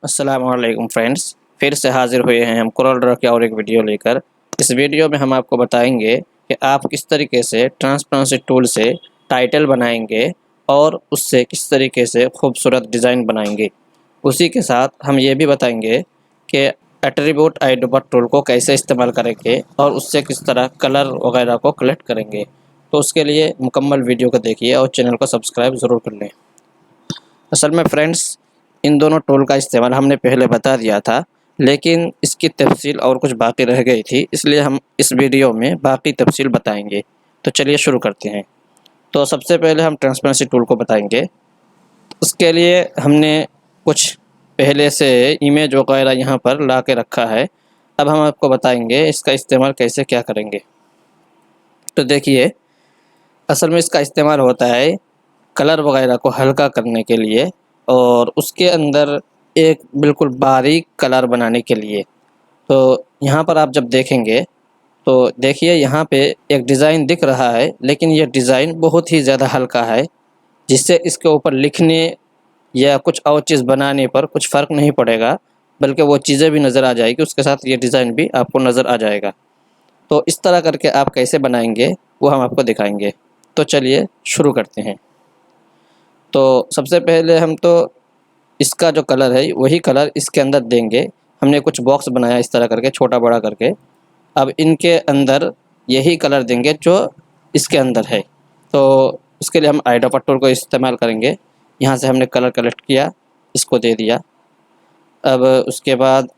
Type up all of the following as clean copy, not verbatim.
अस्सलामुअलैकुम फ्रेंड्स, फिर से हाज़िर हुए हैं हम कोरल ड्रॉ की और एक वीडियो लेकर। इस वीडियो में हम आपको बताएंगे कि आप किस तरीके से ट्रांसपेरेंसी टूल से टाइटल बनाएंगे और उससे किस तरीके से खूबसूरत डिज़ाइन बनाएंगे। उसी के साथ हम ये भी बताएंगे कि एट्रीब्यूट आइडोपा टूल को कैसे इस्तेमाल करेंगे और उससे किस तरह कलर वगैरह को कलेक्ट करेंगे। तो उसके लिए मुकम्मल वीडियो को देखिए और चैनल को सब्सक्राइब ज़रूर कर लें। असल में फ्रेंड्स, इन दोनों टूल का इस्तेमाल हमने पहले बता दिया था, लेकिन इसकी तफसील और कुछ बाकी रह गई थी, इसलिए हम इस वीडियो में बाकी तफसील बताएंगे। तो चलिए शुरू करते हैं। तो सबसे पहले हम ट्रांसपेरेंसी टूल को बताएंगे। उसके लिए हमने कुछ पहले से इमेज वगैरह यहाँ पर ला के रखा है। अब हम आपको बताएंगे इसका इस्तेमाल कैसे क्या करेंगे। तो देखिए, असल में इसका इस्तेमाल होता है कलर वगैरह को हल्का करने के लिए और उसके अंदर एक बिल्कुल बारीक कलर बनाने के लिए। तो यहाँ पर आप जब देखेंगे तो देखिए, यहाँ पे एक डिज़ाइन दिख रहा है, लेकिन ये डिज़ाइन बहुत ही ज़्यादा हल्का है, जिससे इसके ऊपर लिखने या कुछ और चीज़ बनाने पर कुछ फ़र्क नहीं पड़ेगा, बल्कि वो चीज़ें भी नज़र आ जाएगी, उसके साथ ये डिज़ाइन भी आपको नज़र आ जाएगा। तो इस तरह करके आप कैसे बनाएंगे वो हम आपको दिखाएंगे। तो चलिए शुरू करते हैं। तो सबसे पहले हम तो इसका जो कलर है वही कलर इसके अंदर देंगे। हमने कुछ बॉक्स बनाया इस तरह करके, छोटा बड़ा करके। अब इनके अंदर यही कलर देंगे जो इसके अंदर है। तो उसके लिए हम आइडोपा टूल को इस्तेमाल करेंगे। यहाँ से हमने कलर कलेक्ट किया, इसको दे दिया। अब उसके बाद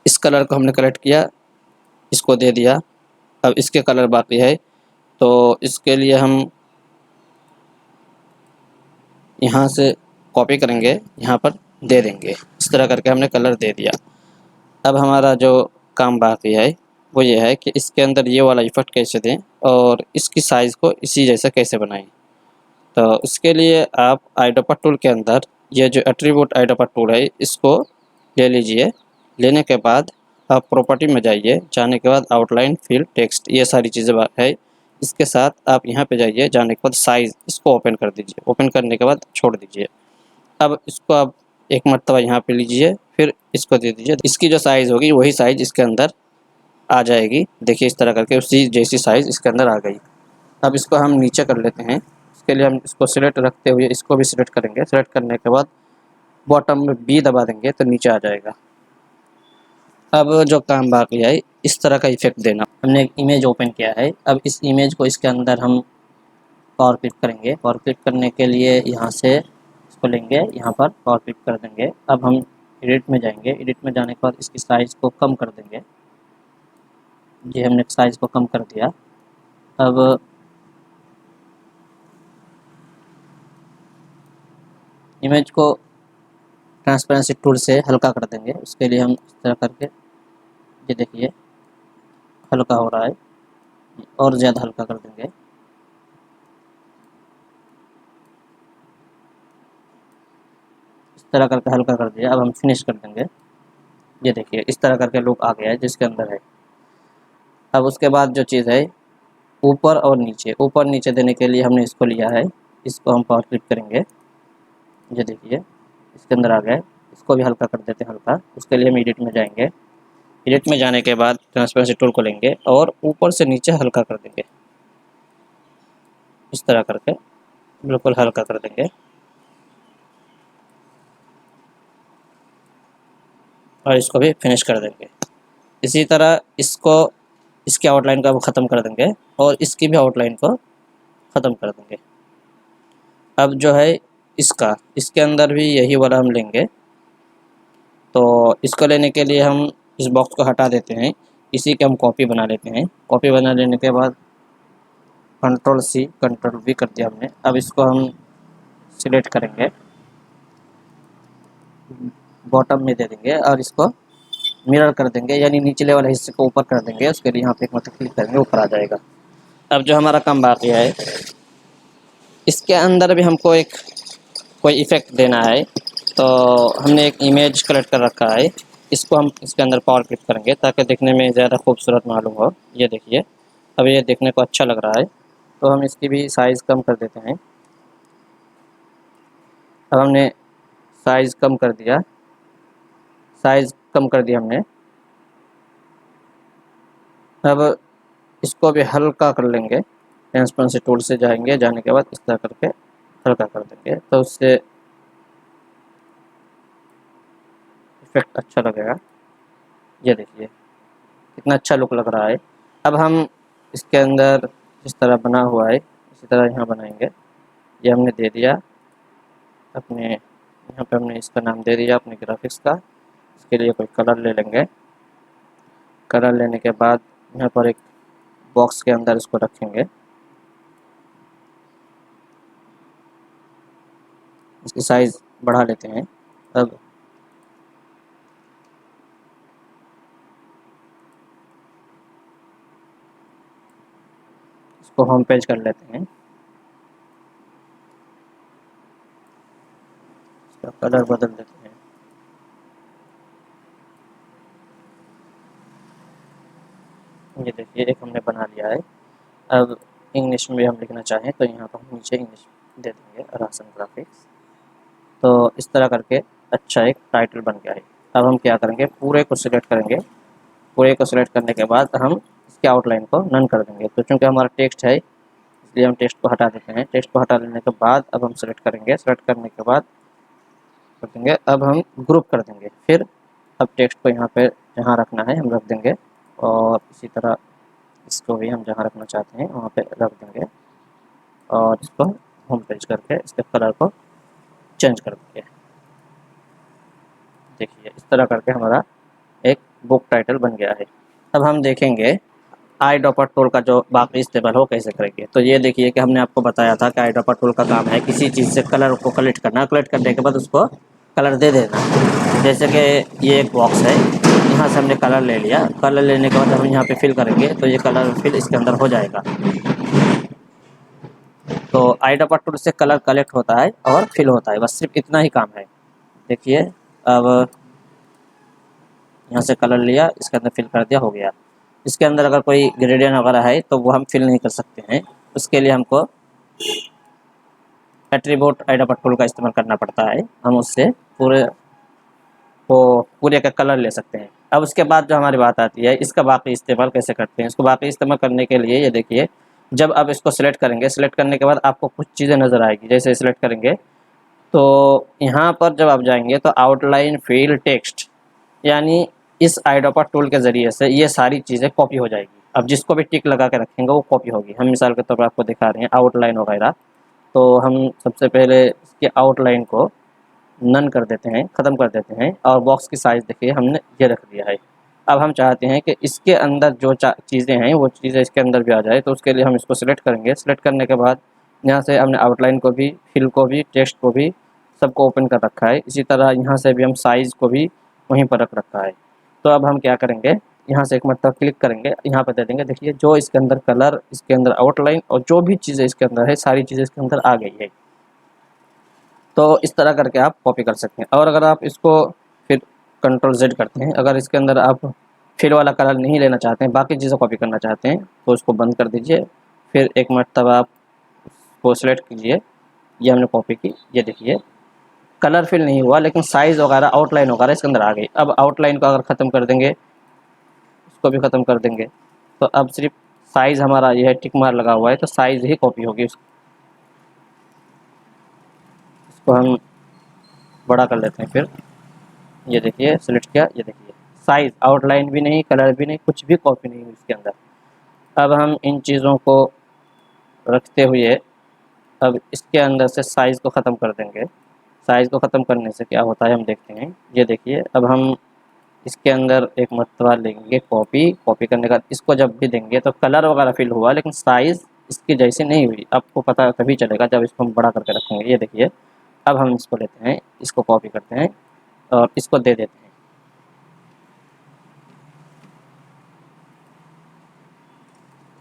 इस कलर को हमने कलेक्ट किया, इसको दे दिया। अब इसके कलर बाकी है, तो इसके लिए हम यहाँ से कॉपी करेंगे, यहाँ पर दे देंगे। इस तरह करके हमने कलर दे दिया। अब हमारा जो काम बाकी है वो ये है कि इसके अंदर ये वाला इफ़ेक्ट कैसे दें और इसकी साइज़ को इसी जैसा कैसे बनाएं। तो इसके लिए आप आइडोपा टूल के अंदर ये जो एट्रीब्यूट आइडोपा टूल है इसको ले लीजिए। लेने के बाद आप प्रॉपर्टी में जाइए, जाने के बाद आउटलाइन, फिल, टेक्स्ट, ये सारी चीज़ें है। इसके साथ आप यहाँ पे जाइए, जाने के बाद साइज़, इसको ओपन कर दीजिए। ओपन करने के बाद छोड़ दीजिए। अब इसको आप एक मरतबा यहाँ पे लीजिए, फिर इसको दे दीजिए। इसकी जो साइज़ होगी वही साइज़ इसके अंदर आ जाएगी। देखिए, इस तरह करके उसी जैसी साइज़ इसके अंदर आ गई। अब इसको हम नीचे कर लेते हैं। इसके लिए हम इसको सिलेक्ट रखते हुए इसको भी सिलेक्ट करेंगे। सिलेक्ट करने के बाद बॉटम में बी दबा देंगे तो नीचे आ जाएगा। अब जो काम बाकी है इस तरह का इफ़ेक्ट देना। हमने एक इमेज ओपन किया है। अब इस इमेज को इसके अंदर हम पावर क्लिक करेंगे। पावर क्लिक करने के लिए यहाँ से इसको लेंगे, यहाँ पर पावर क्लिक कर देंगे। अब हम एडिट में जाएंगे। एडिट में जाने के बाद इसकी साइज़ को कम कर देंगे। ये हमने साइज़ को कम कर दिया। अब इमेज को ट्रांसपेरेंसी टूल से हल्का कर देंगे। उसके लिए हम इस तरह करके, ये देखिए हल्का हो रहा है, और ज़्यादा हल्का कर देंगे। इस तरह करके हल्का कर दिया। अब हम फिनिश कर देंगे। ये देखिए इस तरह करके लुक आ गया है जिसके अंदर है। अब उसके बाद जो चीज़ है ऊपर और नीचे, ऊपर नीचे देने के लिए हमने इसको लिया है। इसको हम पावर क्लिक करेंगे। ये देखिए इसके अंदर आ गए। इसको भी हल्का कर देते हैं, हल्का। उसके लिए हम एडिट में जाएंगे। एडिट में जाने के बाद ट्रांसपेरेंसी टूल को लेंगे और ऊपर से नीचे हल्का कर देंगे। इस तरह करके बिल्कुल हल्का कर देंगे और इसको भी फिनिश कर देंगे। इसी तरह इसको, इसके आउटलाइन को ख़त्म कर देंगे और इसकी भी आउटलाइन को ख़त्म कर देंगे। अब जो है इसके अंदर भी यही वाला हम लेंगे। तो इसको लेने के लिए हम इस बॉक्स को हटा देते हैं। इसी के हम कॉपी बना लेते हैं। कॉपी बना लेने के बाद कंट्रोल सी कंट्रोल वी कर दिया हमने। अब इसको हम सिलेक्ट करेंगे, बॉटम में दे देंगे और इसको मिरर कर देंगे, यानी निचले वाले हिस्से को ऊपर कर देंगे। उसके लिए यहाँ पे एक मतलब क्लिक करेंगे, ऊपर आ जाएगा। अब जो हमारा काम बाकी है इसके अंदर भी हमको एक कोई इफ़ेक्ट देना है। तो हमने एक इमेज कलेक्ट कर रखा है। इसको हम इसके अंदर पावर क्लिक करेंगे ताकि देखने में ज़्यादा खूबसूरत मालूम हो। ये देखिए अब ये देखने को अच्छा लग रहा है। तो हम इसकी भी साइज़ कम कर देते हैं। अब हमने साइज़ कम कर दिया, साइज़ कम कर दिया हमने। अब इसको भी हल्का कर लेंगे, ट्रांसपेरेंसी टूल से जाएंगे, जाने के बाद इस तरह करके हल्का कर देंगे तो उससे इफेक्ट अच्छा लगेगा। ये देखिए कितना अच्छा लुक लग रहा है। अब हम इसके अंदर जिस तरह बना हुआ है इसी तरह यहाँ बनाएंगे। ये हमने दे दिया अपने, यहाँ पे हमने इसका नाम दे दिया अपने ग्राफिक्स का। इसके लिए कोई कलर ले लेंगे। कलर लेने के बाद यहाँ पर एक बॉक्स के अंदर इसको रखेंगे। इसकी साइज़ बढ़ा लेते हैं। अब इसको होम पेज कर लेते हैं। इसका कलर बदल देते हैं। ये देखिए एक हमने बना लिया है। अब इंग्लिश में हम लिखना चाहें तो यहाँ पर हम नीचे इंग्लिश दे देंगे, राशन ग्राफिक्स। तो इस तरह करके अच्छा एक टाइटल बन गया है। अब हम क्या करेंगे, पूरे को सिलेक्ट करेंगे। पूरे को सिलेक्ट करने के बाद हम इसके आउटलाइन को नन कर देंगे। तो चूँकि हमारा टेक्स्ट है इसलिए हम टेक्स्ट को हटा देते हैं। टेक्स्ट को हटा लेने के बाद अब हम सिलेक्ट करेंगे। सिलेक्ट करने के बाद कर देंगे, अब हम ग्रुप कर देंगे। फिर अब टेक्स्ट को यहाँ पे जहाँ रखना है हम रख देंगे और इसी तरह इसको भी हम जहाँ रखना चाहते हैं वहाँ पे रख देंगे और इसको होम पेज करके इसके कलर को चेंज कर देंगे। देखिए इस तरह करके हमारा एक बुक टाइटल बन गया है। अब हम देखेंगे आई ड्रॉपर टूल का जो बाकी इस्तेमाल हो कैसे करेंगे। तो ये देखिए कि हमने आपको बताया था कि आई ड्रॉपर टूल का काम है किसी चीज़ से कलर को कलेक्ट करना। कलेक्ट करने के बाद उसको कलर दे देना। जैसे कि ये एक बॉक्स है, यहाँ से हमने कलर ले लिया। कलर लेने के बाद हम यहाँ पे फिल करेंगे तो ये कलर फिल इसके अंदर हो जाएगा। तो आई ड्रॉपर टूल से कलर कलेक्ट होता है और फिल होता है, बस सिर्फ इतना ही काम है। देखिए अब यहाँ से कलर लिया, इसके अंदर फिल कर दिया, हो गया। इसके अंदर अगर कोई ग्रेडियंट वगैरह है तो वो हम फिल नहीं कर सकते हैं। उसके लिए हमको एट्रीब्यूट आई ड्रॉपर टूल का इस्तेमाल करना पड़ता है। हम उससे पूरे का कलर ले सकते हैं। अब उसके बाद जो हमारी बात आती है इसका बाकी इस्तेमाल कैसे करते हैं। इसको बाकी इस्तेमाल करने के लिए ये देखिए, जब आप इसको सिलेक्ट करेंगे, सिलेक्ट करने के बाद आपको कुछ चीज़ें नज़र आएगी। जैसे सिलेक्ट करेंगे तो यहाँ पर जब आप जाएंगे तो आउटलाइन फील टेक्स्ट, यानी इस आई ड्रॉपर टूल के ज़रिए से ये सारी चीज़ें कॉपी हो जाएगी। अब जिसको भी टिक लगा के रखेंगे वो कॉपी होगी। हम मिसाल के तौर पर आपको दिखा रहे हैं आउटलाइन वगैरह। तो हम सबसे पहले इसके आउटलाइन को नन कर देते हैं, ख़त्म कर देते हैं। और बॉक्स की साइज़ देखिए हमने ये रख दिया है। अब हम चाहते हैं कि इसके अंदर जो चीज़ें हैं वो चीज़ें इसके अंदर भी आ जाए। तो उसके लिए हम इसको सिलेक्ट करेंगे। सिलेक्ट करने के बाद यहाँ से हमने आउटलाइन को भी, फिल को भी, टेक्स्ट को भी, सबको ओपन कर रखा है। इसी तरह यहाँ से भी हम साइज़ को भी वहीं पर रख रखा है। तो अब हम क्या करेंगे, यहाँ से एक मरतबा क्लिक करेंगे, यहाँ पर दे देंगे। देखिए जो इसके अंदर कलर, इसके अंदर आउटलाइन और जो भी चीज़ें इसके अंदर है सारी चीज़ें इसके अंदर आ गई है। तो इस तरह करके आप कॉपी कर सकते हैं। और अगर आप इसको फिर कंट्रोल Z करते हैं, अगर इसके अंदर आप फिल वाला कलर नहीं लेना चाहते हैं, बाकी चीज़ें कॉपी करना चाहते हैं तो उसको बंद कर दीजिए। फिर एक मरतबा आप उसको सिलेक्ट कीजिए। ये हमने कॉपी की, ये देखिए कलर फिल नहीं हुआ लेकिन साइज़ वगैरह, आउटलाइन वगैरह इसके अंदर आ गई। अब आउटलाइन को अगर ख़त्म कर देंगे, उसको भी ख़त्म कर देंगे, तो अब सिर्फ साइज़ हमारा ये है, टिक मार लगा हुआ है तो साइज़ ही कॉपी होगी। इसको हम बड़ा कर लेते हैं। फिर ये देखिए सिलेक्ट किया, ये देखिए साइज़, आउटलाइन भी नहीं, कलर भी नहीं, कुछ भी कॉपी नहीं हुई इसके अंदर। अब हम इन चीज़ों को रखते हुए अब इसके अंदर से साइज़ को ख़त्म कर देंगे। साइज़ को ख़त्म करने से क्या होता है हम देखते हैं। ये देखिए अब हम इसके अंदर एक मरतबा लेंगे कॉपी। कॉपी करने का इसको जब भी देंगे तो कलर वगैरह फिल हुआ लेकिन साइज़ इसकी जैसी नहीं हुई। आपको पता तभी चलेगा जब इसको हम बड़ा करके रखेंगे। ये देखिए अब हम इसको लेते हैं, इसको कॉपी करते हैं और इसको दे देते हैं।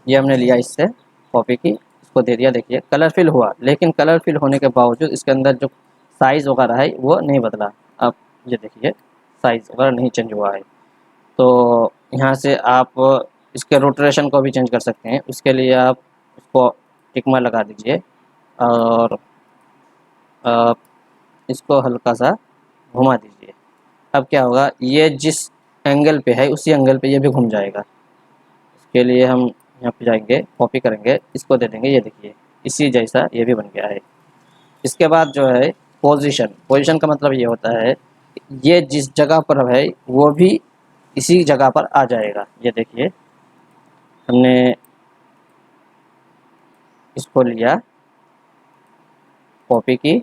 ये हमने लिया इससे कॉपी की, इसको दे दिया। देखिए कलर फिल हुआ लेकिन कलर फिल होने के बावजूद इसके अंदर जो साइज़ वगैरह है वो नहीं बदला। अब ये देखिए साइज़ वगैरह नहीं चेंज हुआ है। तो यहाँ से आप इसके रोटेशन को भी चेंज कर सकते हैं। उसके लिए आप इसको टिक मार्क लगा दीजिए और आप इसको हल्का सा घुमा दीजिए। अब क्या होगा, ये जिस एंगल पे है उसी एंगल पे ये भी घूम जाएगा। इसके लिए हम यहाँ पे जाएंगे, कॉपी करेंगे, इसको दे देंगे, ये देखिए इसी जैसा ये भी बन गया है। इसके बाद जो है पोजीशन, पोजीशन का मतलब ये होता है ये जिस जगह पर है वो भी इसी जगह पर आ जाएगा। ये देखिए हमने इसको लिया, कॉपी की,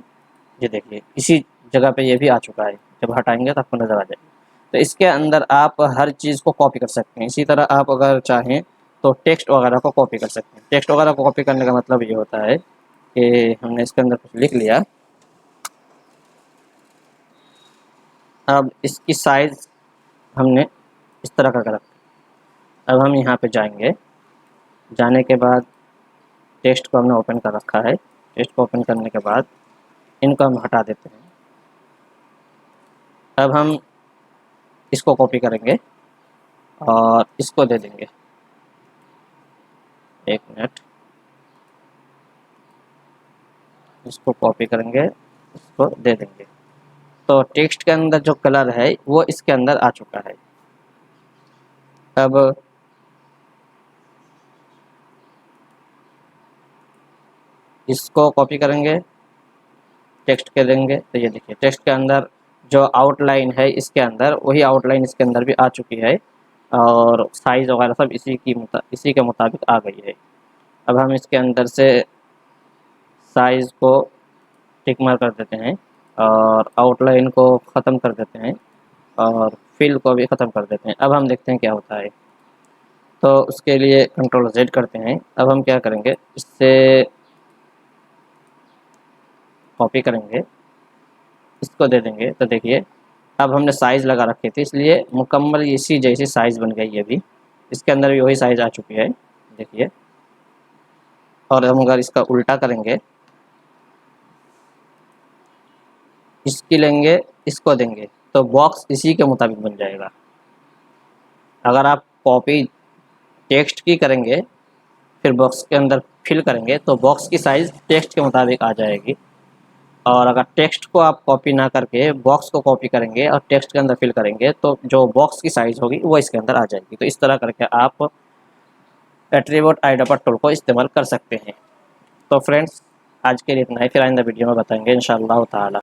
ये देखिए इसी जगह पे ये भी आ चुका है। जब हटाएंगे तो आपको नज़र आ जाएगा। तो इसके अंदर आप हर चीज़ को कॉपी कर सकते हैं। इसी तरह आप अगर चाहें तो टेक्स्ट वगैरह को कॉपी कर सकते हैं। टेक्स्ट वगैरह को कॉपी करने का मतलब ये होता है कि हमने इसके अंदर कुछ लिख लिया, अब इसकी साइज़ हमने इस तरह का रखा। अब हम यहाँ पे जाएंगे, जाने के बाद टेक्स्ट को हमने ओपन कर रखा है। टेक्स्ट को ओपन करने के बाद इनको हम हटा देते हैं। अब हम इसको कॉपी करेंगे और इसको दे देंगे, एक मिनट, इसको कॉपी करेंगे, इसको दे देंगे। तो टेक्स्ट के अंदर जो कलर है वो इसके अंदर आ चुका है। अब इसको कॉपी करेंगे, टेक्स्ट के देंगे, तो ये देखिए टेक्स्ट के अंदर जो आउटलाइन है इसके अंदर वही आउटलाइन इसके अंदर भी आ चुकी है और साइज़ वगैरह सब इसी के मुताबिक आ गई है। अब हम इसके अंदर से साइज़ को टिक मार कर देते हैं और आउटलाइन को ख़त्म कर देते हैं और फिल को भी ख़त्म कर देते हैं। अब हम देखते हैं क्या होता है। तो उसके लिए कंट्रोल Z करते हैं। अब हम क्या करेंगे, इससे कॉपी करेंगे, इसको दे देंगे, तो देखिए अब हमने साइज़ लगा रखी थी इसलिए मुकम्मल इसी जैसी साइज़ बन गई है। अभी इसके अंदर भी वही साइज़ आ चुकी है, देखिए। और हम अगर इसका उल्टा करेंगे, इसकी लेंगे, इसको देंगे, तो बॉक्स इसी के मुताबिक बन जाएगा। अगर आप कॉपी टेक्स्ट की करेंगे फिर बॉक्स के अंदर फिल करेंगे तो बॉक्स की साइज़ टेक्स्ट के मुताबिक आ जाएगी। और अगर टेक्स्ट को आप कॉपी ना करके बॉक्स को कॉपी करेंगे और टेक्स्ट के अंदर फिल करेंगे तो जो बॉक्स की साइज़ होगी वो इसके अंदर आ जाएगी। तो इस तरह करके आप एट्रीब्यूट आइडेंटिफायर टूल को इस्तेमाल कर सकते हैं। तो फ्रेंड्स आज के लिए इतना ही, फिर आइंदा वीडियो में बताएंगे इंशाअल्लाह ताला।